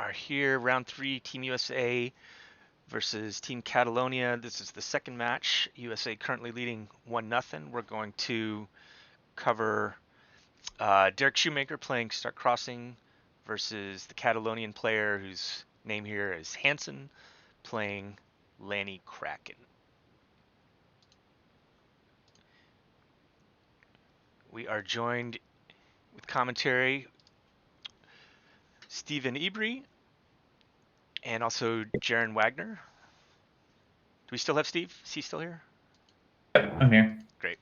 are here, round 3, Team USA versus Team Catalonia. This is the second match. USA currently leading 1-0. We're going to cover Derek Shoemaker playing Start Crossing versus the Catalonian player whose name here is Hansen playing Lanni Kraken. We are joined with commentary Stephen Ebry and also Jaron Wagner. Do we still have Steve? Is he still here? Yep, I'm here. Great.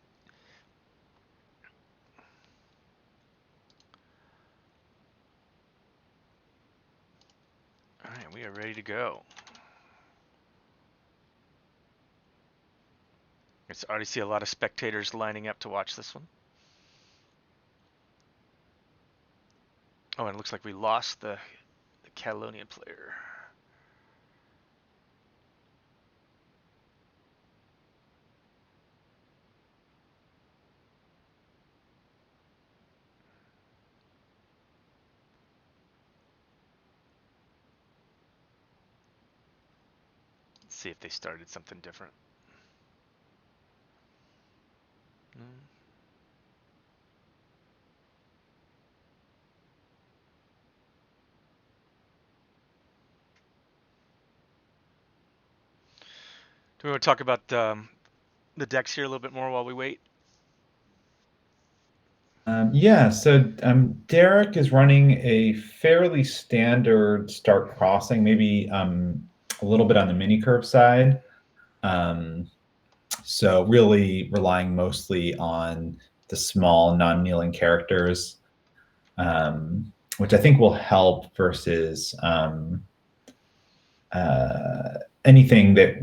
All right, we are ready to go. I already see a lot of spectators lining up to watch this one. Oh, and it looks like we lost the Catalonian player. Let's see if they started something different. Do we want to talk about the decks here a little bit more while we wait? Yeah, so Derek is running a fairly standard start crossing, maybe a little bit on the mini curve side. So really relying mostly on the small non-kneeling characters, which I think will help versus anything that,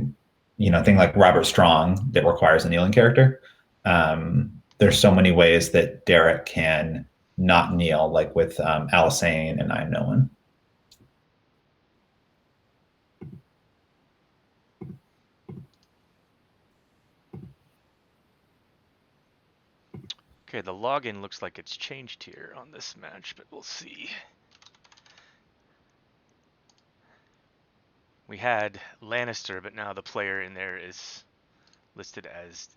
thing like Robert Strong that requires a kneeling character. There's so many ways that Derek can not kneel, like with Alisane and I Am No One. Okay, the login looks like it's changed here on this match, but we'll see. We had Lannister, but now the player in there is listed as,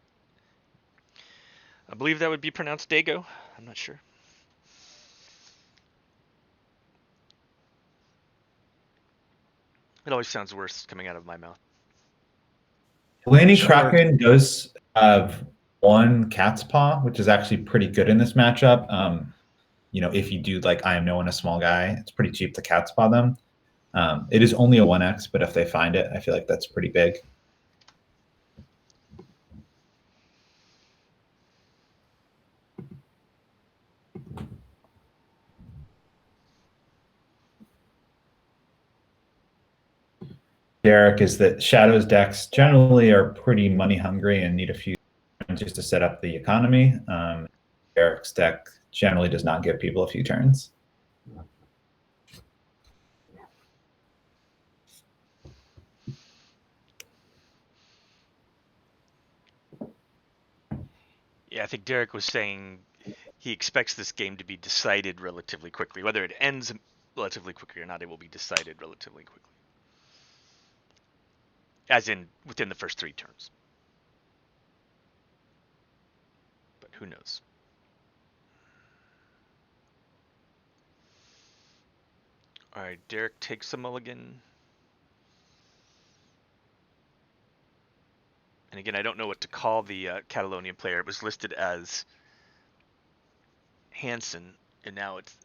I believe that would be pronounced Dago. I'm not sure. It always sounds worse coming out of my mouth. Lanni Kraken does have one cat's paw, which is actually pretty good in this matchup. If you do like I Am No One, a small guy, it's pretty cheap to cat's paw them. It is only a 1x, but if they find it, I feel like that's pretty big. Derek is that Shadow's decks generally are pretty money hungry and need a few turns just to set up the economy. Derek's deck generally does not give people a few turns. Yeah, I think Derek was saying he expects this game to be decided relatively quickly. Whether it ends relatively quickly or not, it will be decided relatively quickly. As in, within the first 3 turns. But who knows? Alright, Derek takes a mulligan. And again, I don't know what to call the Catalonian player. It was listed as Hansen, and now it's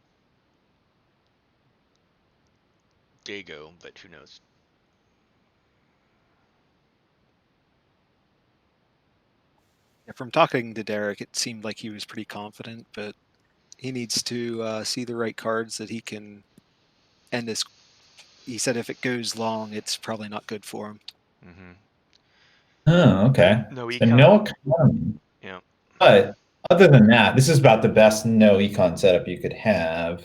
Dago, but who knows? Yeah, from talking to Derek, it seemed like he was pretty confident, but he needs to see the right cards that he can end this. He said if it goes long, it's probably not good for him. Mm-hmm. Oh, okay. No So econ. no economy. Yeah. But other than that, this is about the best no econ setup you could have.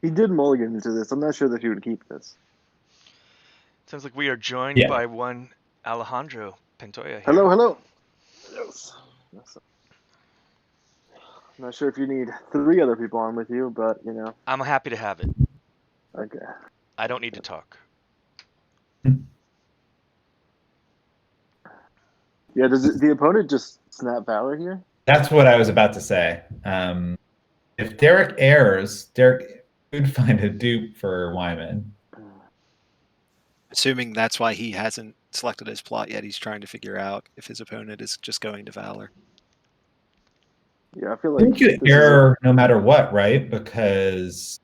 He did mulligan into this. I'm not sure that he would keep this. Sounds like we are joined by one Alejandro Pantoya here. Hello, hello. Yes. I'm not sure if you need 3 other people on with you, but you know. I'm happy to have it. Okay. I don't need to talk. Yeah. Does the opponent just snap Valor here? That's what I was about to say. If Derek errs, Derek could find a dupe for Wyman. Assuming that's why he hasn't selected his plot yet, he's trying to figure out if his opponent is just going to Valor. Yeah, I feel I like think you this is err no matter what, right? Because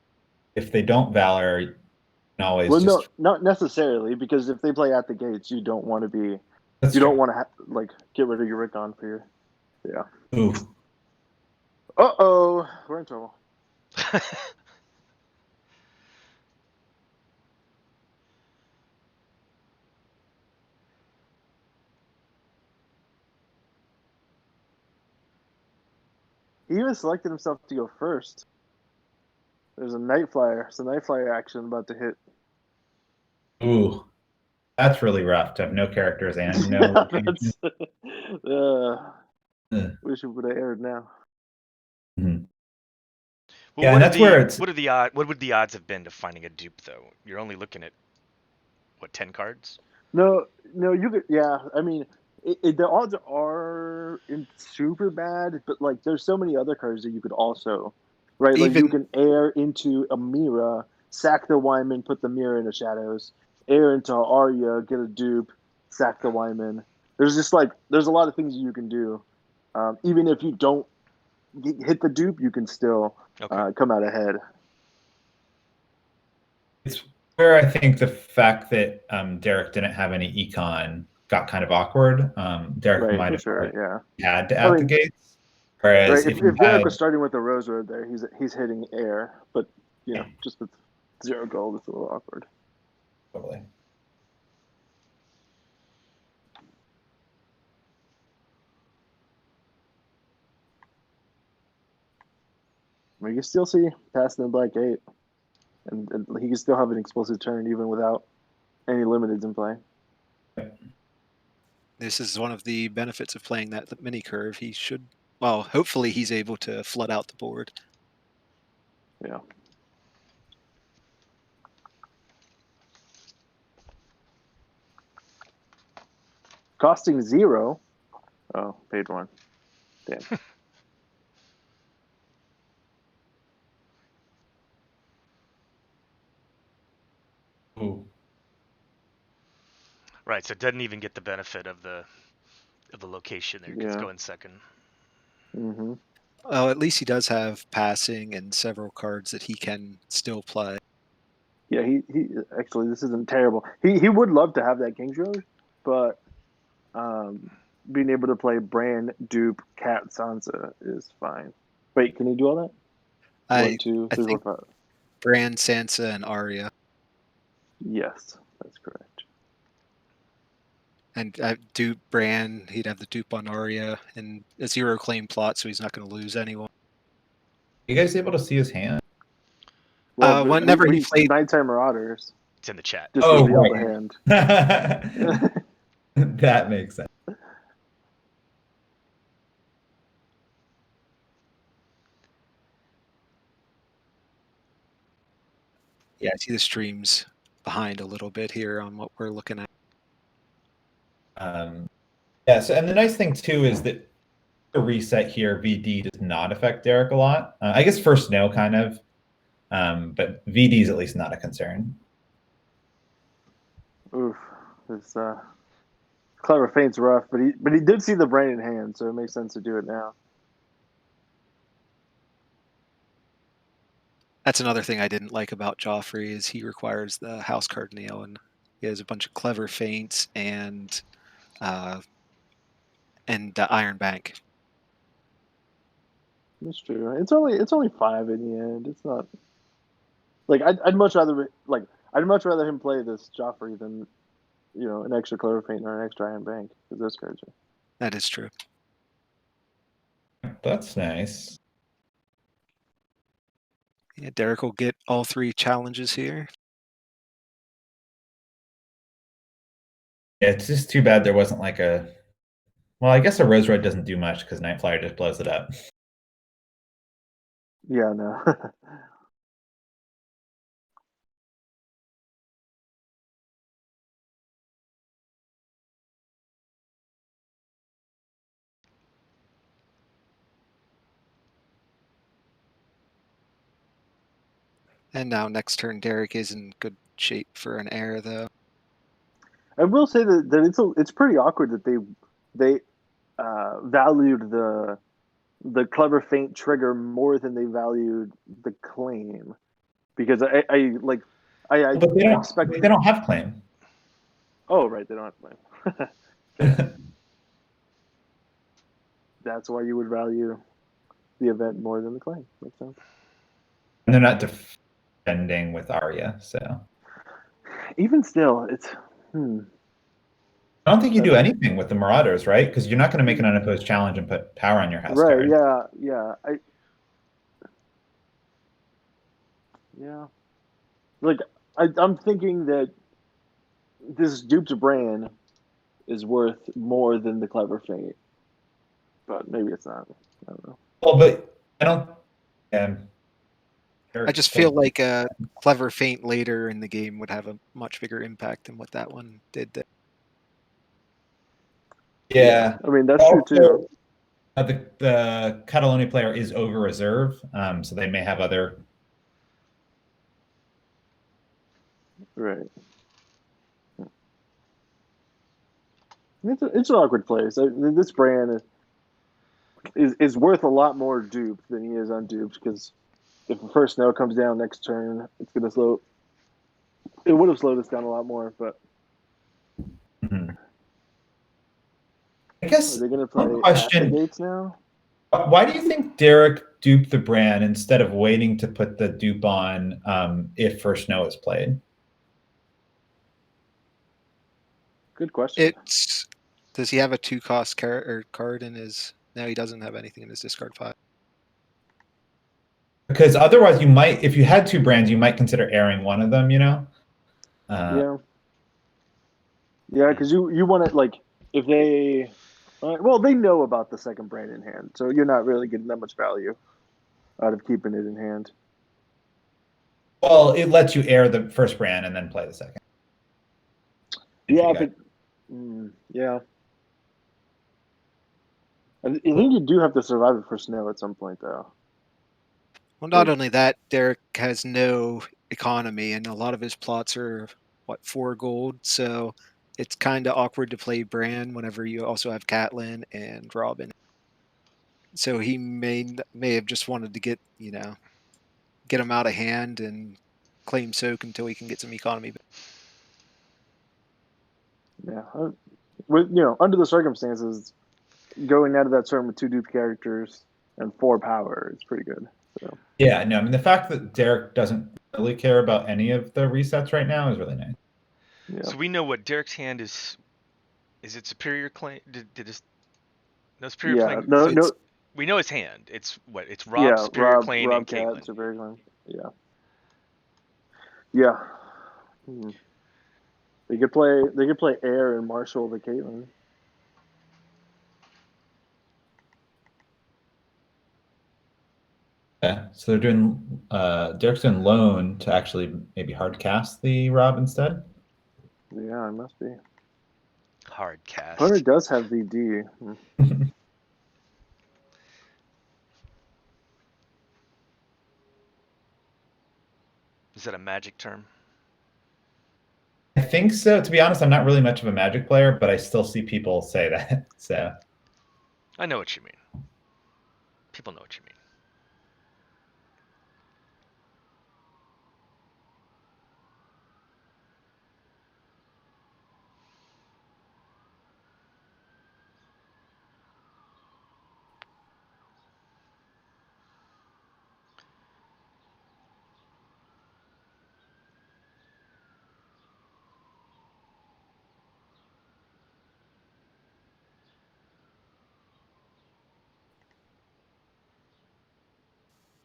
if they don't Valor, you can always well, just. no, not necessarily, because if they play at the gates, you don't want to be, That's you true. don't want to like get rid of your Rickon for your, yeah. Ooh. Uh-oh, we're in trouble. He even selected himself to go first. There's a Night Flyer, some Night Flyer action about to hit. Ooh. That's really rough to have no characters and no. Yeah, that's. Ugh. Wish it would have aired now. Mhm. Well, Yeah, and that's where it's. what would the odds have been to finding a dupe though? You're only looking at what, 10 cards? No, you could. Yeah, I mean, the odds are super bad, but like, there's so many other cards that you could also, right? Like, you Even can air into a Mira, sack the Wyman, put the Mira in the shadows, air into Arya, get a dupe, sack the Wyman. There's just like, there's a lot of things you can do. Even if you don't hit the dupe, you can still Okay. come out ahead. It's where I think the fact that Derek didn't have any econ got kind of awkward. Derek Right, might for have sure. Yeah. had to I at the mean, gates. Whereas right. if you If had Derek was starting with a Rose Road there, he's hitting air, but you know, just with 0 gold, it's a little awkward. totally. I mean, you can still see passing the Black Gate, and he can still have an explosive turn even without any limiteds in play. this is one of the benefits of playing that mini curve. He should, well, hopefully he's able to flood out the board. Yeah. Costing 0. Oh, paid 1. Damn. Ooh. Right, so it doesn't even get the benefit of the location there because Yeah. going second. Mm-hmm. Oh, at least he does have passing and several cards that he can still play. Yeah, he actually, this isn't terrible. He would love to have that King's Road, but being able to play Bran, Dupe, Cat, Sansa is fine. Wait, can he do all that? One, I two, I three, four, think five. Bran, Sansa, and Arya. Yes, that's correct. And dupe Bran, he'd have the dupe on Arya and a 0 claim plot, so he's not going to lose anyone. You guys able to see his hand? Well, Whenever he we played, Nighttime Marauders It's in the chat. just Oh, revealed right. the hand. That makes sense. yeah, I see the streams behind a little bit here on what we're looking at. Yeah, so and the nice thing too is that the reset here, VD does not affect Derek a lot. I guess first no, kind of, but VD is at least not a concern. Oof, this clever feint's rough, but he did see the brain in hand, so it makes sense to do it now. That's another thing I didn't like about Joffrey is he requires the house card nail, and he has a bunch of clever feints and the Iron Bank. That's true. It's only 5 in the end. It's not like I'd much rather him play this Joffrey than an extra clever feint or an extra Iron Bank, because those cards are. That is true. That's nice. Yeah, Derek will get all 3 challenges here. Yeah, it's just too bad there wasn't like a. Well, I guess a Rose Red doesn't do much because Night Flyer just blows it up. Yeah, no. And now next turn, Derek is in good shape for an air, though. I will say that it's pretty awkward that they valued the clever feint trigger more than they valued the claim, because I But expect. they don't have claim. Oh, right, they don't have claim. Fair. That's why you would value the event more than the claim. Makes sense. And they're not defending with Arya, so Even still, it's I don't think you do anything with the Marauders, right? Because you're not going to make an unopposed challenge and put power on your house right. card. Yeah. Yeah. Like I'm thinking that this duped brand is worth more than the clever feint, but maybe it's not. I don't know. Well, but I don't. I just feel like a clever feint later in the game would have a much bigger impact than what that one did. There. Yeah, I mean that's true too. The Catalonia player is over reserve, so they may have other. Right. It's an awkward place. This brand is worth a lot more duped than he is unduped, because if the first snow comes down next turn, it's going to slow. It would have slowed us down a lot more, but Mhm. I are guess they going to one play at the question: gates now? why do you think Derek duped the brand instead of waiting to put the dupe on if first snow is played? Good question. Does he have a 2-cost card in his? No, he doesn't have anything in his discard file. Because otherwise, you might, if you had two brands, you might consider airing one of them. Yeah, because you want it, like, if they, well, they know about the second brand in hand, so you're not really getting that much value out of keeping it in hand. Well, it lets you air the first brand and then play the second. Yeah, but yeah, I think you do have to survive it for snow at some point, though. Well, not only that, Derek has no economy, and a lot of his plots are 4 gold. So it's kind of awkward to play Bran whenever you also have Catelyn and Robin. So he may have just wanted to get him out of hand and claim soak until he can get some economy. Yeah, with under the circumstances, going out of that turn with 2 dupe characters and 4 power is pretty good. So Yeah, no, I mean the fact that Derek doesn't really care about any of the resets right now is really nice. yeah, So we know what Derek's hand is. Is it superior claim? Did his no superior claim? no, We know his hand. It's what? It's Rob, yeah, superior claim, and Cat, Caitlyn. Superior Clan. Yeah. They could play Air and Marshall the Caitlyn. Yeah, so they're doing Derek's doing loan to actually maybe hard cast the Rob instead. Yeah, it must be. Hard cast. Opponent does have VD. Is that a magic term? I think so. To be honest, I'm not really much of a Magic player, but I still see people say that. So I know what you mean. People know what you mean.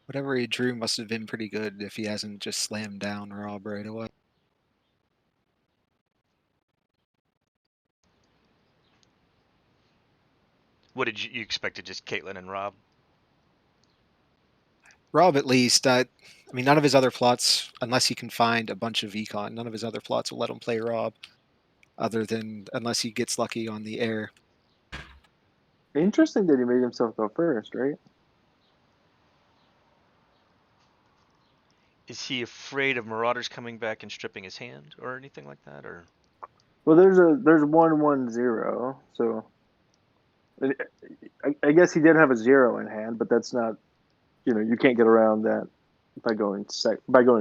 Whatever he drew must have been pretty good if he hasn't just slammed down Rob right away. What did you expect? Just Caitlyn and Rob? Rob, at least. I mean, none of his other plots, unless he can find a bunch of econ, none of his other plots will let him play Rob, other than unless he gets lucky on the air. Interesting that he made himself go first, right? Is he afraid of Marauders coming back and stripping his hand or anything like that? Or Well, there's 1-1-0, so I guess he did have a 0 in hand, but that's not, you can't get around that by going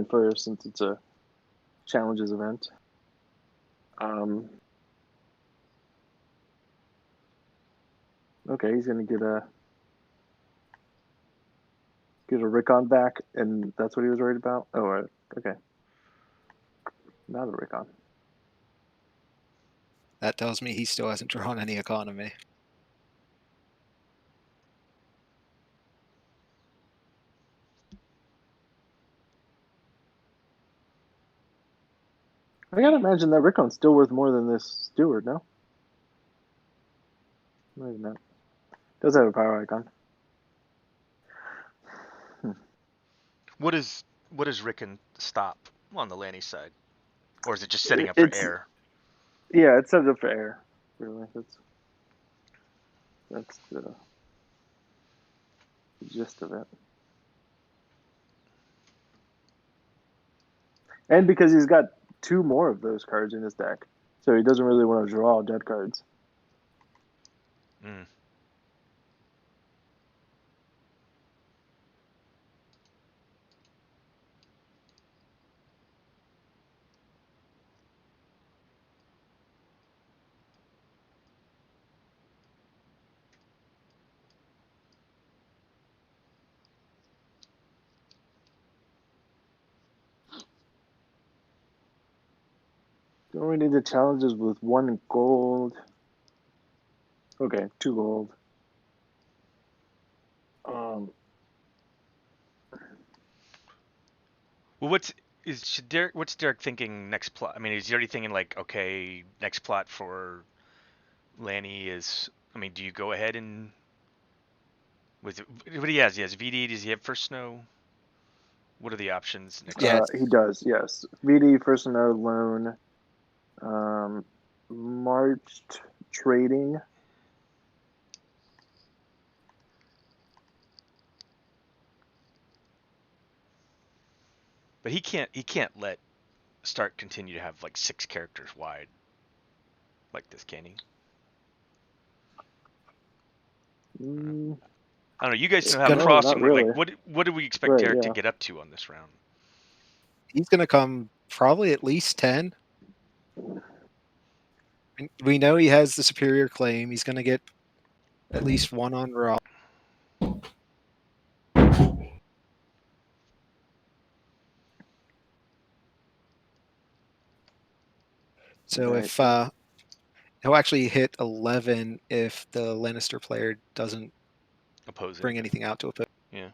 first, since it's a challenges event. Okay, he's gonna get a Rickon back, and that's what he was worried about. Oh, right. Okay, not a Rickon. That tells me he still hasn't drawn any economy. I gotta imagine that Rickon's still worth more than this Steward, no? Maybe not. Does have a power icon. what is Rickon stop on the Lanni side, or is it just setting up for air? Yeah, it's set up for air. Really, that's the gist of it. And because he's got 2 more of those cards in his deck, so he doesn't really want to draw dead cards. Mm. Don't we need the challenges with 1 gold? Okay, 2 gold. Well, what's Derek thinking next plot? I mean, is he already thinking like, okay, next plot for Lanni is? I mean, do you go ahead and what he has? He has VD. Does he have first snow? What are the options next? Yeah. He does. Yes, VD, first snow, loan, marched, trading. But he can't let Stark continue to have like 6 characters wide like this, can he? I don't know. You guys know how crossing. really. Like, what do we expect Derek to get up to on this round? He's going to come probably at least 10. We know he has the superior claim. He's going to get at least 1 on Raw. So Right. if he'll actually hit 11 if the Lannister player doesn't bring anything out to oppose. Yeah.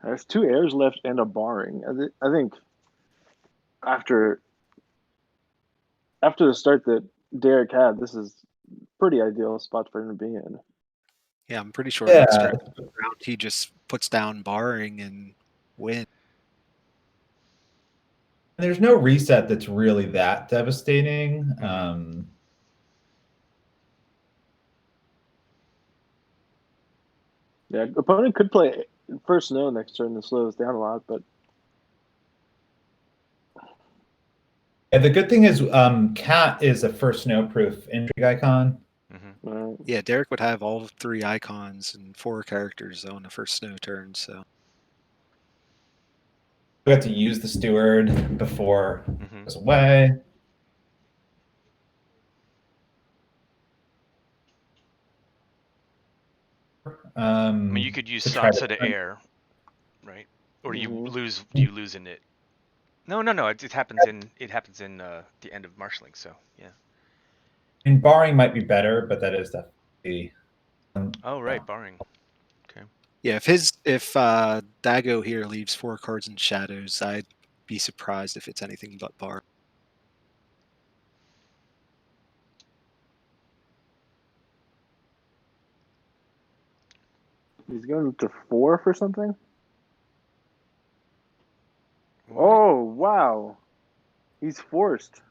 There's 2 airs left and a barring. I think after the start that Derek had, this is pretty ideal spot for him to be in. Yeah, I'm pretty sure next round he just puts down barring and wins. There's no reset that's really that devastating. Yeah, opponent could play first snow next turn to slow us down a lot, but and the good thing is, Cat is a first snow-proof intrigue icon. Yeah, Derek would have all 3 icons and 4 characters on the first snow turn. So we have to use the steward before it goes away. I mean, you could use to try Sansa to air, right? Or do you Mhm. lose? Do you lose in it? No. It happens in the end of Marshalling. So yeah. And barring might be better, but that is definitely. Oh right, barring. Okay. Yeah, if Dago here leaves 4 cards in shadows, I'd be surprised if it's anything but bar. He's going to 4 for something. What? Oh wow, he's forced.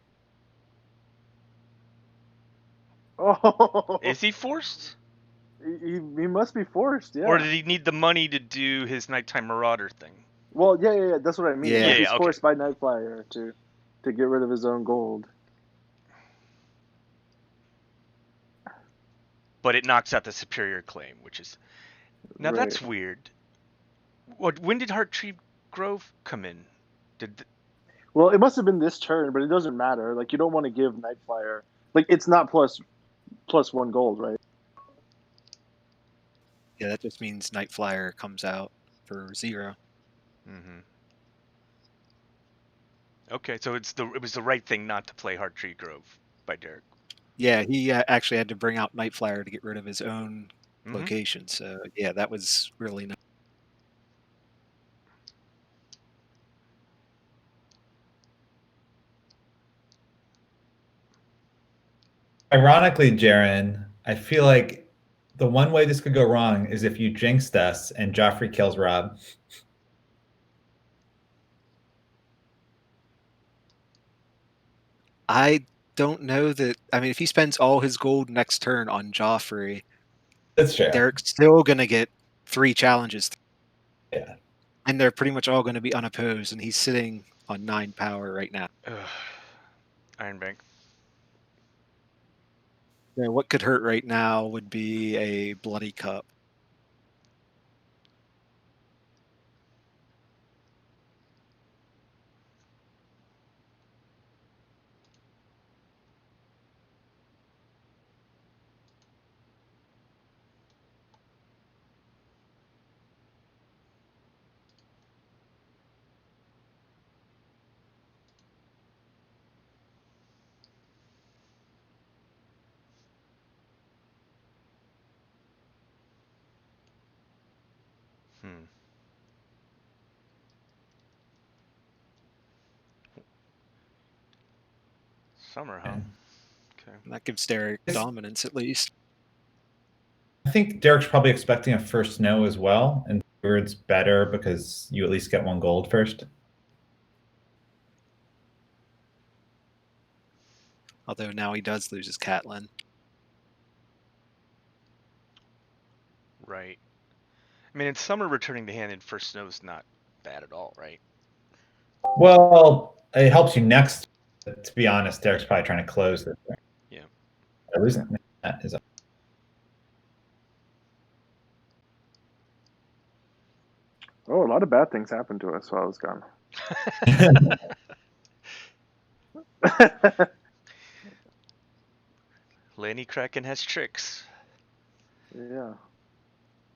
Oh, Is he forced? he must be forced. Yeah. Or did he need the money to do his nighttime marauder thing? Well, yeah. That's what I mean. Yeah. Like he's Yeah, okay. forced by Nightflyer to get rid of his own gold. But it knocks out the superior claim, which is now Right. that's weird. When did Heart Tree Grove come in? Well, it must have been this turn, but it doesn't matter. Like you don't want to give Nightflyer. Like it's not plus 1 gold, right? Yeah, that just means Night Flyer comes out for 0. Mm-hmm. Okay, so it was the right thing not to play Heart Tree Grove by Derek. Yeah, he actually had to bring out Night Flyer to get rid of his own Mm-hmm. location. So yeah, that was really nice. Ironically, Jaren, I feel like the one way this could go wrong is if you jinxed us and Joffrey kills Rob. I don't know that. I mean, if he spends all his gold next turn on Joffrey, That's true. Derek's still going to get 3 challenges. Yeah. And they're pretty much all going to be unopposed, and he's sitting on 9 power right now. Ironbank. So what could hurt right now would be a Bloody Cup. Hmm. Summer, huh? Okay. And that gives Derek dominance at least. I think Derek's probably expecting a first snow as well, and it's better because you at least get 1 gold first. Although now he does lose his Catelyn. Right. I mean, in summer, returning the hand in first snow is not bad at all, right? Well, it helps you next. To be honest, Derek's probably trying to close this. Yeah. Losing that is. Oh, a lot of bad things happened to us while I was gone. Lanni Kraken has tricks. Yeah.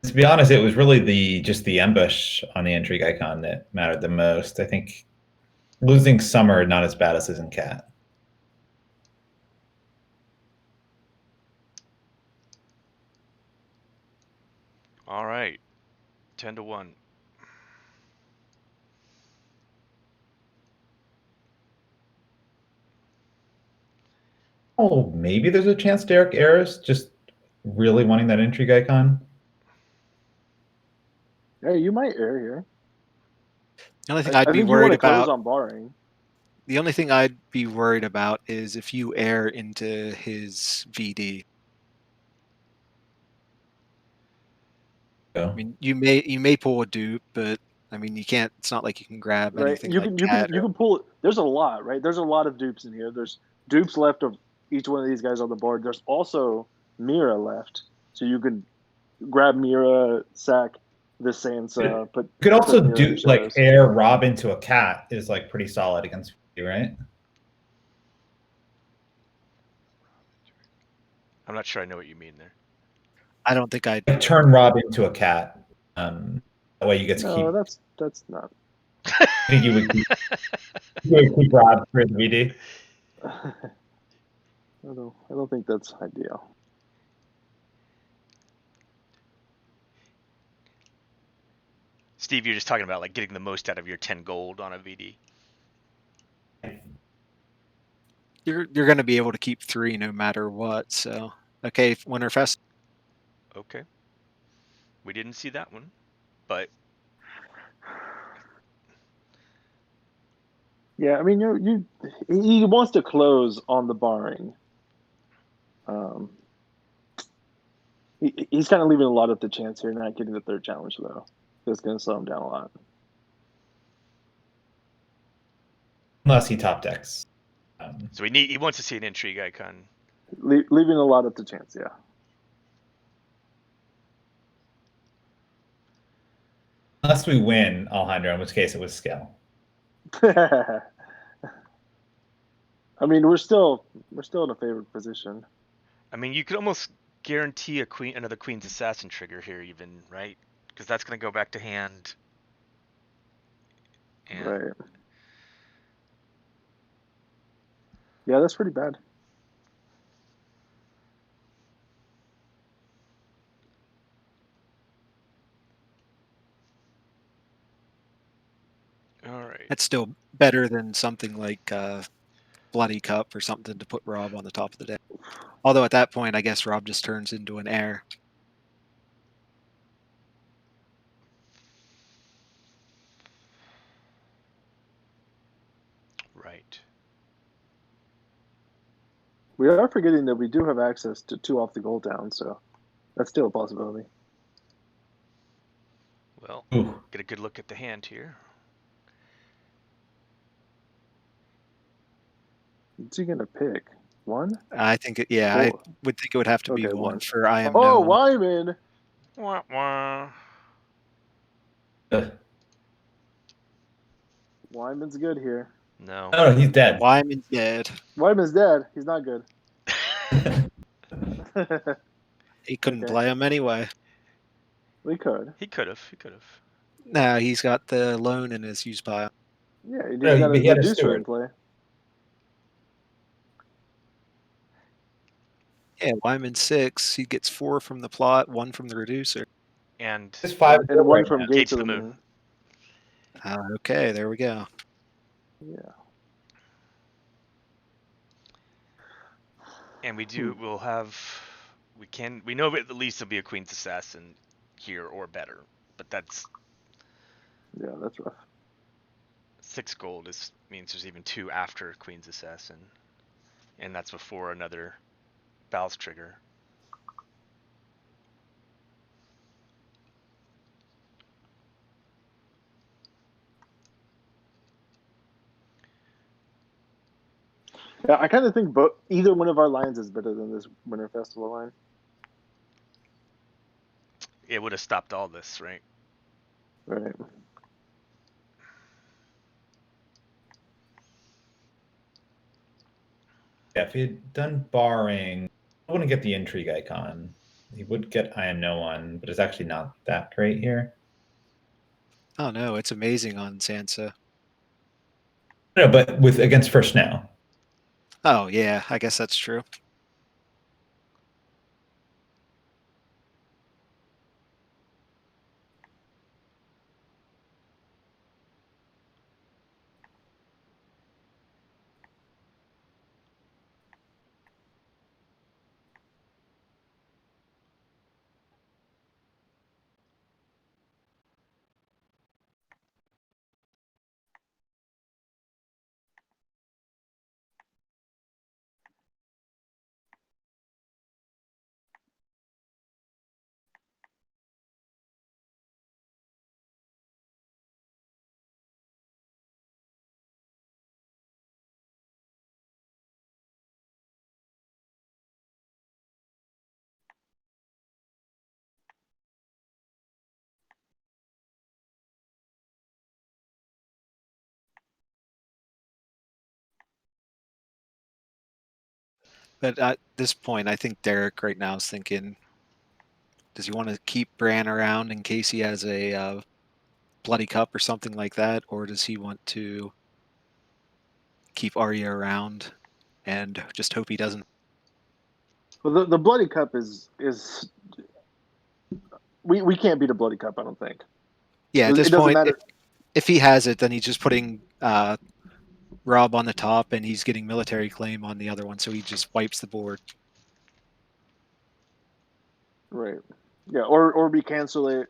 To be honest, it was really just the ambush on the intrigue icon that mattered the most. I think losing Summer not as bad as losing Cat. All right, 10-1. Oh, maybe there's a chance Derek airs, just really wanting that intrigue icon. Yeah, you might air here. The only thing I I'd be think you want worried to close about. on barring. The only thing I'd be worried about is if you air into his VD. So. I mean, you may pull a dupe, but I mean, you can't. It's not like you can grab Right. anything You like can Cat. pull. There's a lot, right? There's a lot of dupes in here. There's dupes left of each one of these guys on the board. There's also Mira left, so you could grab Mira, sack the Sansa, You could also put Mira in do the like shadows. air Rob into a Cat is like pretty solid against you, right? I'm not sure I know what you mean there. I don't think I'd turn Rob into a cat. That way you get to No, keep. that's not. I think you would keep Rob for the VD. I don't think that's ideal. Steve, you're just talking about like getting the most out of your 10 gold on a VD. you're going to be able to keep 3 no matter what. So okay, Winterfest. Okay. We didn't see that one, but Yeah, I mean, he wants to close on the barring. He's kind of leaving a lot up to chance here, not getting the third challenge though. It's going to slow him down a lot. Unless he top decks. so he wants to see an intrigue icon. Leaving a lot up to chance, yeah. Unless we win Alejandro, in which case it was scale. I mean, we're still in a favored position. I mean, you could almost guarantee another Queen's Assassin trigger here, even, right? Because that's going to go back to hand. And Right. Yeah, that's pretty bad. all right. That's still better than something like Bloody Cup or something to put Rob on the top of the deck. Although at that point, I guess Rob just turns into an heir. Right. We are forgetting that we do have access to 2 off the gold down, so that's still a possibility. Well, Ooh. get a good look at the hand here. What's he gonna pick? 1? I think, I 4. would think it would have to be Okay, 1 1. for I am Oh, no one. Wyman! Wah, wah. Wyman's good here. No. No, he's dead. Wyman's dead. Wyman's dead. He's not good. He couldn't Okay. play him anyway. We could. He could have. He could have. No, he's got the loan in his use pile. Yeah, he's No, got but a he had a reducer steward. in play. Yeah, Wyman's 6. He gets 4 from the plot, 1 from the reducer. And It's 5 And 1 right from now. Gates of the Moon. Okay, there we go. Yeah. and we'll have we know at least there'll be a Queen's Assassin here or better. But that's Yeah, that's rough. 6 gold means there's even 2 after Queen's Assassin. And that's before another Bal's trigger. Yeah, I kind of think either one of our lines is better than this Winter Festival line. It would have stopped all this, right? Right. Yeah, if he had done barring, I wouldn't get the intrigue icon. He would get I am no one, but it's actually not that great here. Oh no, it's amazing on Sansa. No, but with against first now. Oh yeah, I guess that's true. But at this point, I think Derek right now is thinking, Does he want to keep Bran around in case he has a bloody cup or something like that, or does he want to keep Arya around and just hope he doesn't? Well, the bloody cup is we can't beat a bloody cup. I don't think. Yeah, at this It doesn't point, matter. if he has it, then he's just putting Rob on the top, and he's getting military claim on the other one, so he just wipes the board. Right. Yeah. Or we cancel it.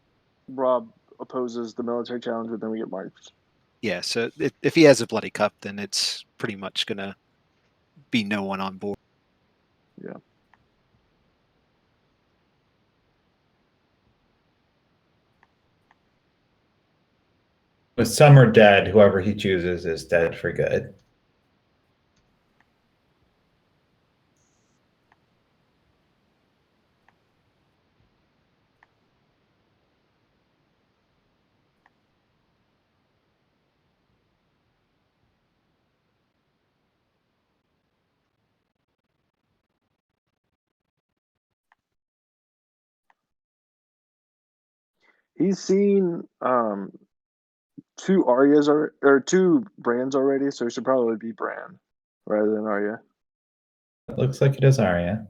Rob opposes the military challenge, but then we get marched. Yeah, so if he has a bloody cup, then it's pretty much gonna be no one on board. Yeah. With some are dead, whoever he chooses is dead for good. He's seen two Aryas or two Brands already, so it should probably be Bran rather than Arya. It looks like it is Arya.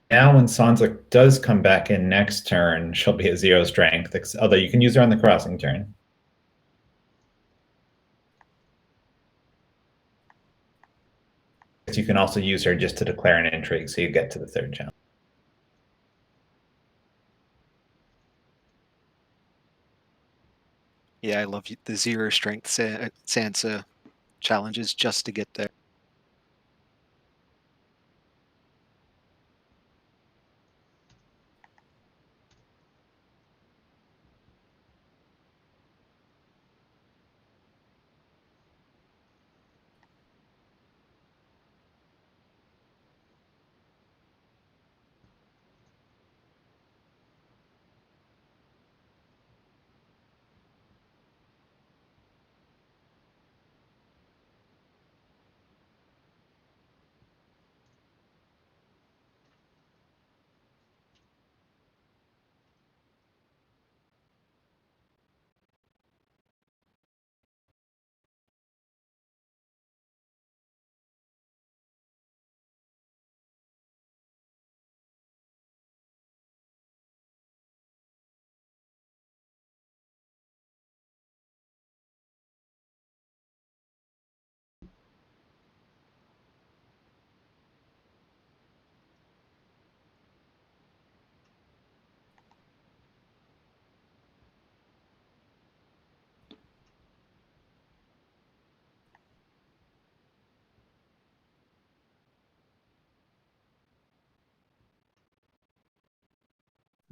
Now, when Sansa does come back in next turn, she'll be at 0 strength, although you can use her on the crossing turn. You can also use her just to declare an intrigue, so you get to the 3rd challenge. Yeah, I love the 0 strength Sansa challenges just to get there.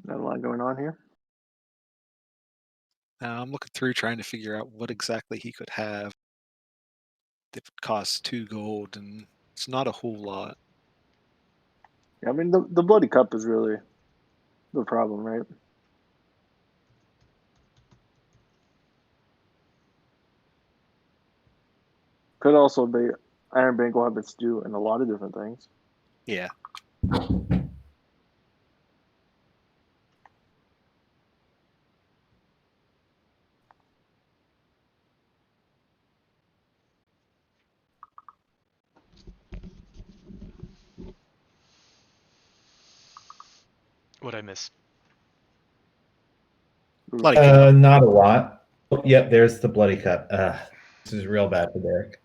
Not a lot going on here. I'm looking through trying to figure out what exactly he could have that would cost 2 gold, and it's not a whole lot. Yeah, I mean the bloody cup is really the problem, right? Could also be Iron Bank will have its due in a lot of different things. Yeah. What I miss? Bloody cup. Not a lot. Oh, yep, there's the bloody cut. This is real bad for Derek.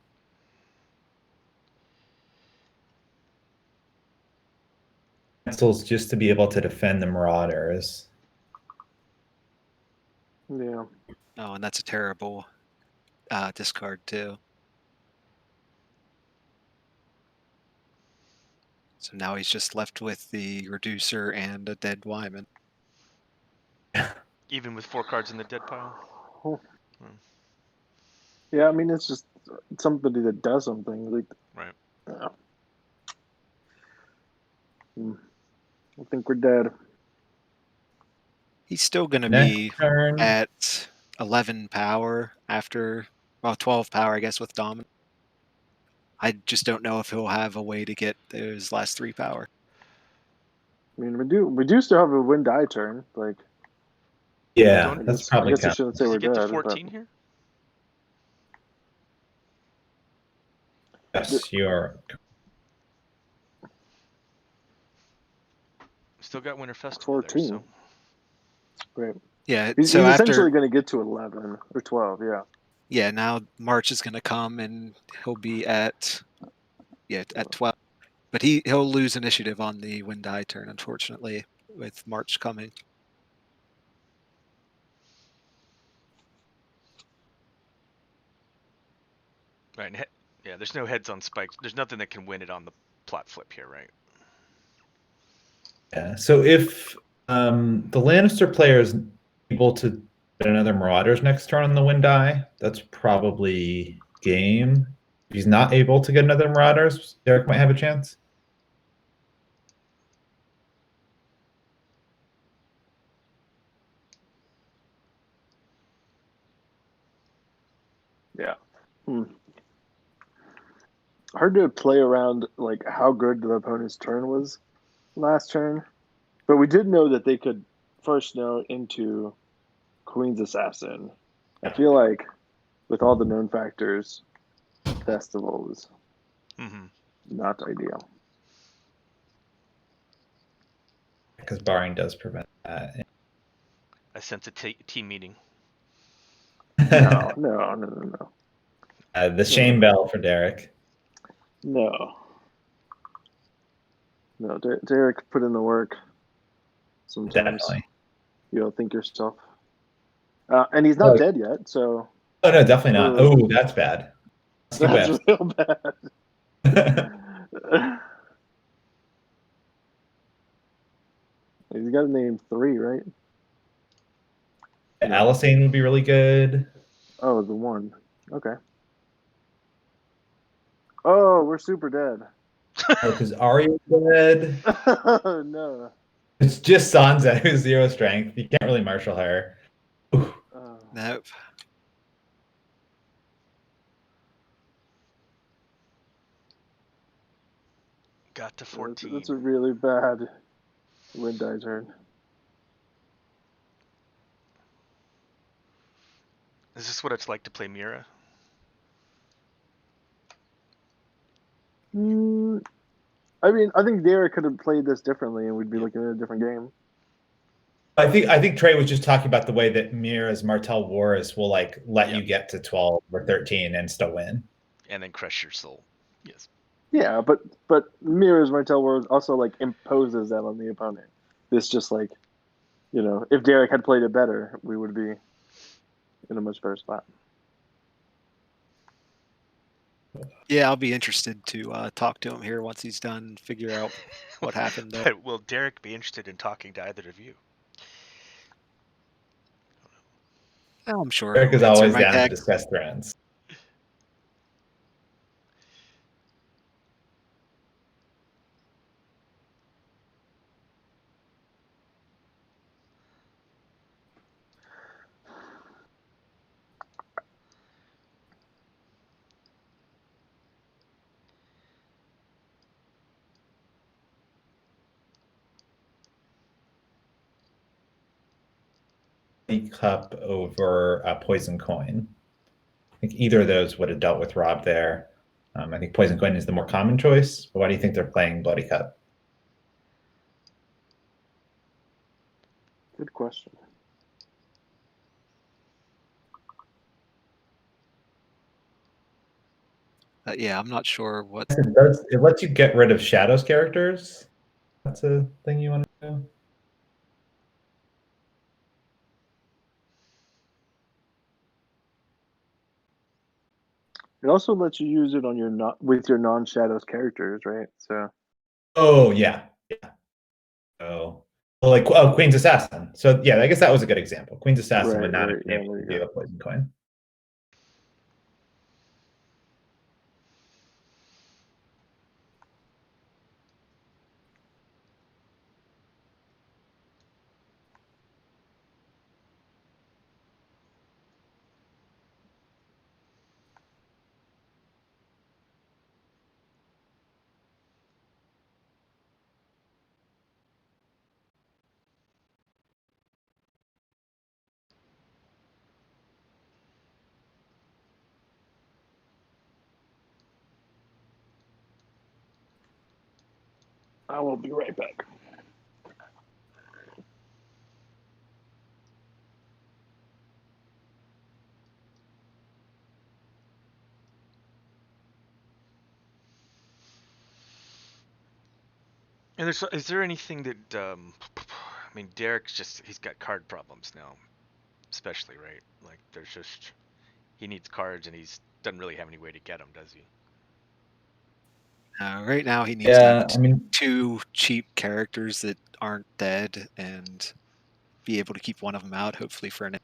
Cancels just to be able to defend the Marauders. Yeah. Oh, and that's a terrible discard too. So now he's just left with the Reducer and a dead Wyman. Even with 4 cards in the dead pile? Yeah, I mean it's just somebody that does something like. Right. Yeah. I think we're dead. He's still going to Next be turn. at 11 power after, well, 12 power, I guess, with Dominant. I just don't know if he'll have a way to get those last 3 power. I mean, we do still have a win die turn. Like, Yeah, I that's guess, probably I count. shouldn't say Does we're he get to dead. 14 here? Yes, you are. Still got Winter Festival 14. there, so Right. Yeah, He's so after essentially going to get to 11 or 12. Yeah. now March is going to come and he'll be at 12. But he'll lose initiative on the win die turn, unfortunately, with March coming. right. Yeah, there's no heads on spikes. There's nothing that can win it on the plot flip here, right? Yeah. So if the Lannister player is able to get another Marauders next turn on the win die, that's probably game. If he's not able to get another Marauders, Derek might have a chance. Yeah. Hard to play around like how good the opponent's turn was last turn, but we did know that they could first note into Queen's Assassin. I feel like with all the known factors, Festival is not ideal. Because barring does prevent that. I sense a team meeting. No. The shame bell for Derek. No, Derek put in the work. Sometimes Definitely. you don't think yourself, and he's not dead yet. So oh no, definitely not. Oh, that's bad. That's real bad. He's got to name 3, right? Yeah. Alisane would be really good. Oh, the 1. Okay. Oh, we're super dead. Oh, because Arya's dead. No. It's just Sansa who's 0 strength. You can't really marshal her. Nope. Got to 14. That's a really bad win die turn. Is this what it's like to play Mira? I mean, I think Derek could have played this differently, and we'd be looking at a different game. I think Trey was just talking about the way that Mira's Martell Wars will like let you get to 12 or 13 and still win. And then crush your soul. Yes. Yeah, but Mira's Martell Wars also like imposes that on the opponent. This just like, if Derek had played it better, we would be in a much better spot. Yeah, I'll be interested to talk to him here once he's done, figure out what happened there. But will Derek be interested in talking to either of you? Oh, I'm sure. Derek is always down to discuss thrones. Cup over a Poison Coin. I think either of those would have dealt with Rob there. I think Poison Coin is the more common choice. But why do you think they're playing Bloody Cup? Good question. Yeah, I'm not sure what. It lets you get rid of Shadows characters. That's a thing you want to do. It also lets you use it on your with your non-shadows characters, right? So. Oh yeah. Oh, well, like Queen's Assassin. So yeah, I guess that was a good example. Queen's Assassin would not have been able to do a Poison Coin. I will be right back. And is there anything that I mean, Derek's he's got card problems now, especially, right? Like there's just he needs cards and he's doesn't really have any way to get them, does he? Right now, he needs to Yeah, have I mean, 2 cheap characters that aren't dead and be able to keep one of them out, hopefully for an.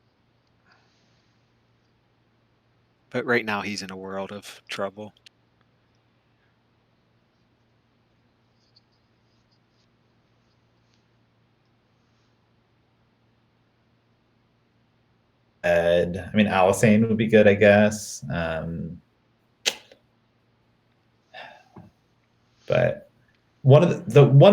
But right now, he's in a world of trouble. I mean, Alisane would be good, I guess. But one of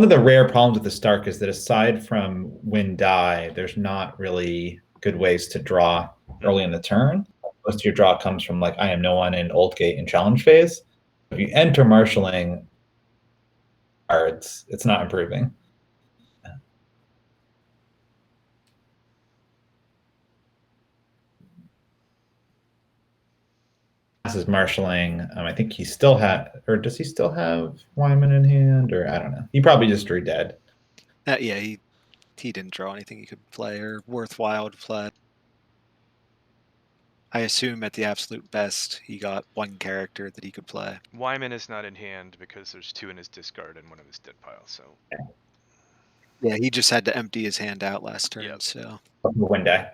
the rare problems with the Stark is that aside from win die, there's not really good ways to draw early in the turn. Most of your draw comes from like I am no one in Oldgate and challenge phase. If you enter marshaling cards, it's not improving. This is marshaling. I think he still had, or does he still have Wyman in hand? Or I don't know. He probably just drew dead. Yeah, he didn't draw anything he could play or worthwhile to play. I assume at the absolute best, he got 1 character that he could play. Wyman is not in hand because there's 2 in his discard and 1 in his dead pile. So Yeah, he just had to empty his hand out last turn. Yep. So Win die.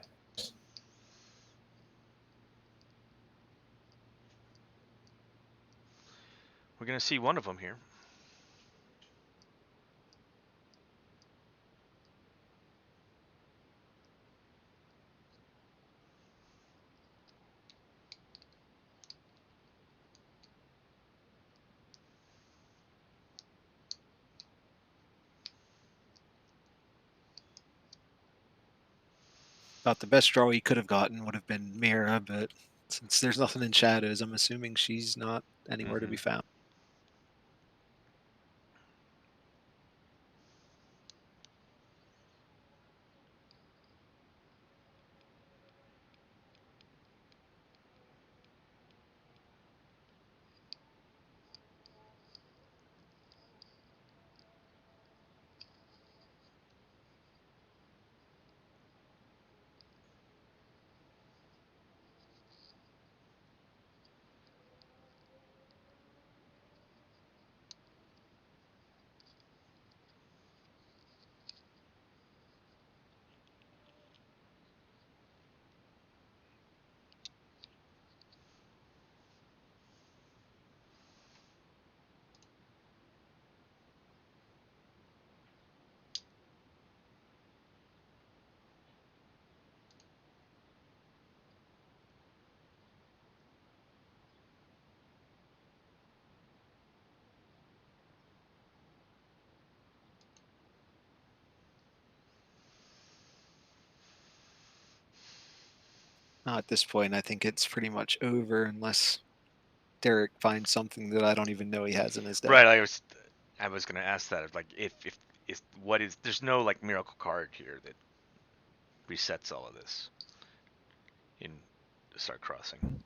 we're gonna see one of them here. about the best draw he could have gotten would have been Mira, but since there's nothing in shadows, I'm assuming she's not anywhere to be found. At this point, I think it's pretty much over unless Derek finds something that I don't even know he has in his deck. Right. I was gonna ask that. Like if what is there's no like miracle card here that resets all of this in start crossing.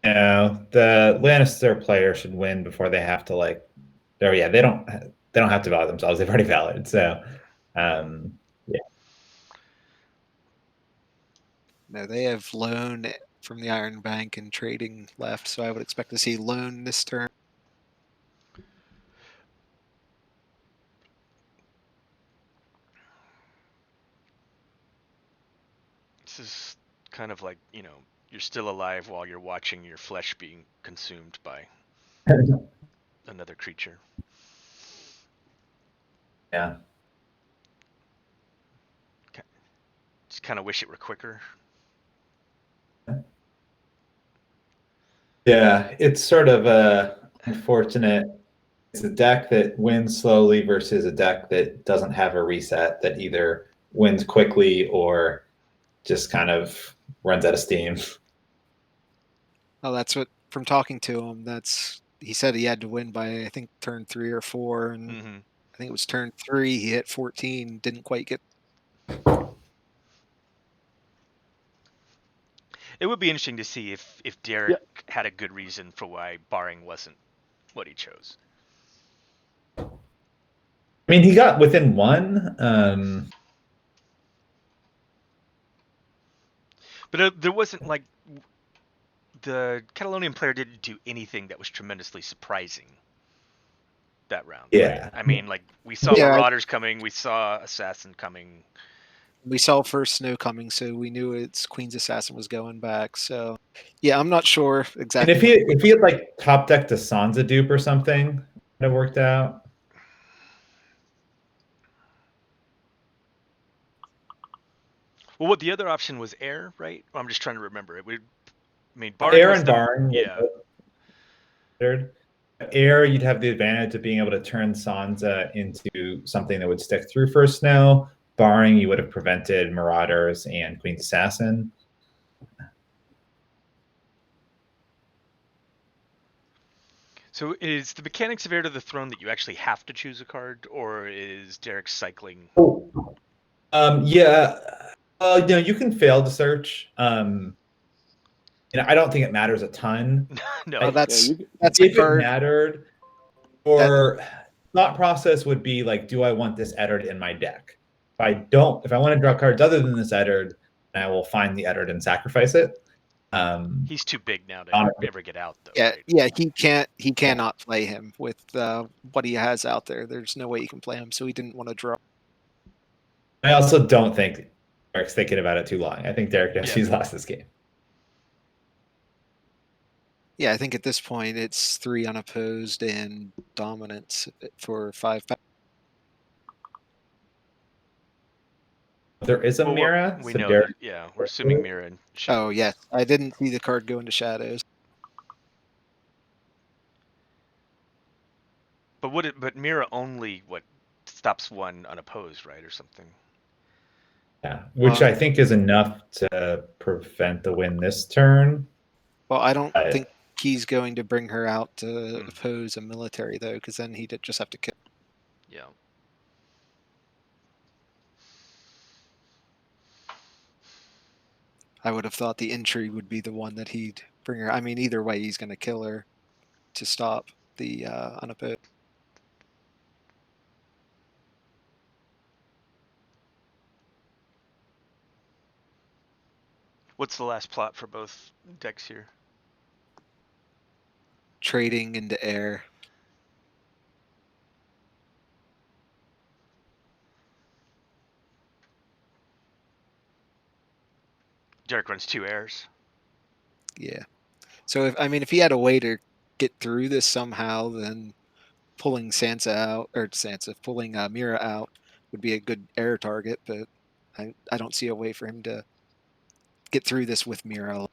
No, the Lannister player should win before they have to like. Oh yeah, they don't have to valid themselves. They've already valid. So, yeah. No, they have loan from the Iron Bank and trading left, so I would expect to see loan this turn. This is kind of like, you're still alive while you're watching your flesh being consumed by another creature. Yeah. Just kind of wish it were quicker. Yeah, it's sort of unfortunate. It's a deck that wins slowly versus a deck that doesn't have a reset that either wins quickly or just kind of runs out of steam. Oh, that's what, from talking to him, that's he said he had to win by, I think, turn 3 or 4, and Mm-hmm. I think it was turn 3. He hit 14, didn't quite get. It would be interesting to see if Derek had a good reason for why barring wasn't what he chose. I mean, he got within one. But there wasn't like the Catalonian player didn't do anything that was tremendously surprising that round, Yeah. right? I mean, like we saw Marauders coming, we saw Assassin coming. We saw first snow coming, so we knew its Queen's Assassin was going back. So, yeah, I'm not sure exactly. And if he had like top decked a Sansa dupe or something, that worked out. Well, what the other option was air, right? I'm just trying to remember. It would. I mean, Air and barn. Yeah. Air, you'd have the advantage of being able to turn Sansa into something that would stick through first snow. Barring, you would have prevented Marauders and Queen's Assassin. So is the mechanics of Heir to the Throne that you actually have to choose a card, or is Derek cycling? Yeah. You can fail to search. I don't think it matters a ton. No, that's if a card. It mattered, or thought process would be like, do I want this Eddard in my deck? If I want to draw cards other than this Eddard, I will find the Eddard and sacrifice it. He's too big now to ever get out, though. Yeah, right? yeah, he cannot play him with what he has out there. There's no way he can play him, so he didn't want to draw. I also don't think Derek's thinking about it too long. I think Derek knows he's lost this game. Yeah, I think at this point it's 3 unopposed and dominance for 5. There is a Mira. We know that. Yeah, we're assuming Mira and Shadows. Oh, yes. I didn't see the card go into Shadows. But Mira only stops one unopposed, right, or something? Yeah, which I think is enough to prevent the win this turn. Well, I don't think he's going to bring her out to oppose a military, though, because then he'd just have to kill. Yeah. I would have thought the intrigue would be the one that he'd bring her. I mean, either way, he's going to kill her to stop the unopposed. What's the last plot for both decks here? Trading into air. Derek runs 2 airs. Yeah. So if he had a way to get through this somehow, then pulling pulling Mira out would be a good air target. But I don't see a way for him to get through this with Mira.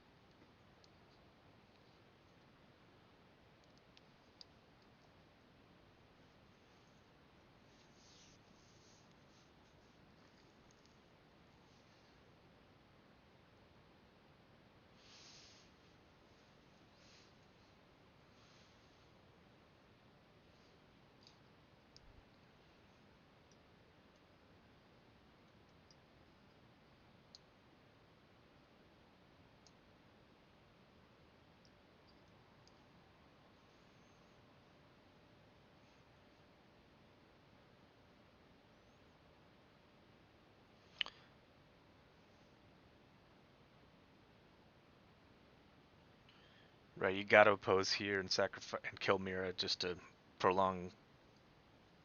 Right, you got to oppose here and sacrifice and kill Mira just to prolong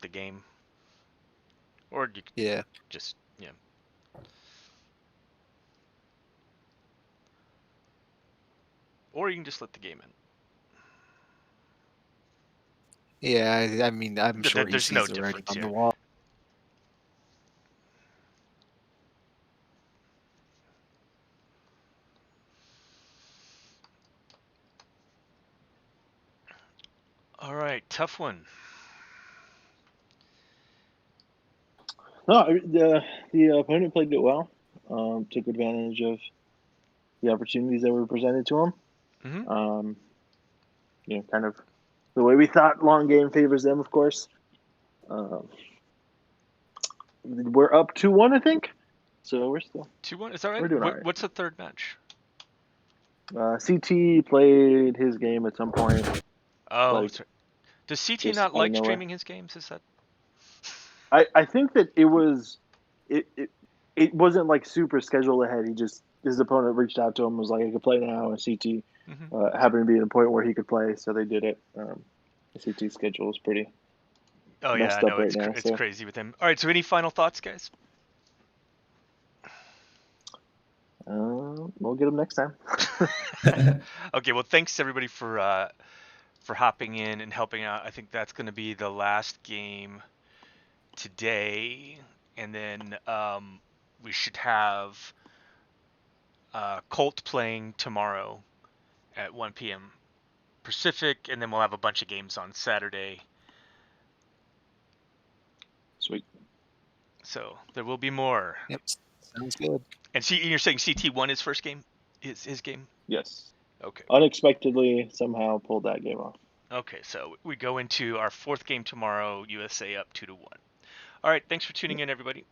the game, or you can just or you can just let the game in. Yeah, I mean, I'm sure he sees the writing on the wall. All right, tough one. No, the opponent played it well. Took advantage of the opportunities that were presented to him. Mm-hmm. Kind of the way we thought long game favors them, of course. We're up 2-1, I think. So we're still 2-1. Is that right? We're doing all right. What's the third match? CT played his game at some point. Oh, Like, that's right. Does CT just not out of like nowhere. streaming his games? Is that? I think that it wasn't like super scheduled ahead. His opponent reached out to him, was like, I could play now, and CT happened to be at a point where he could play, so they did it. The CT schedule is pretty messed up right now. It's crazy with him. All right, so any final thoughts, guys? We'll get him next time. Okay, well, thanks everybody for hopping in and helping out. I think that's going to be the last game today, and then we should have Colt playing tomorrow at 1 p.m. Pacific, and then we'll have a bunch of games on Saturday. Sweet. So there will be more. Yep, sounds good. And you're saying CT won his first game? His game? Yes. Okay. Unexpectedly, somehow pulled that game off. Okay, so we go into our fourth game tomorrow, USA up 2-1. All right, thanks for tuning in, everybody.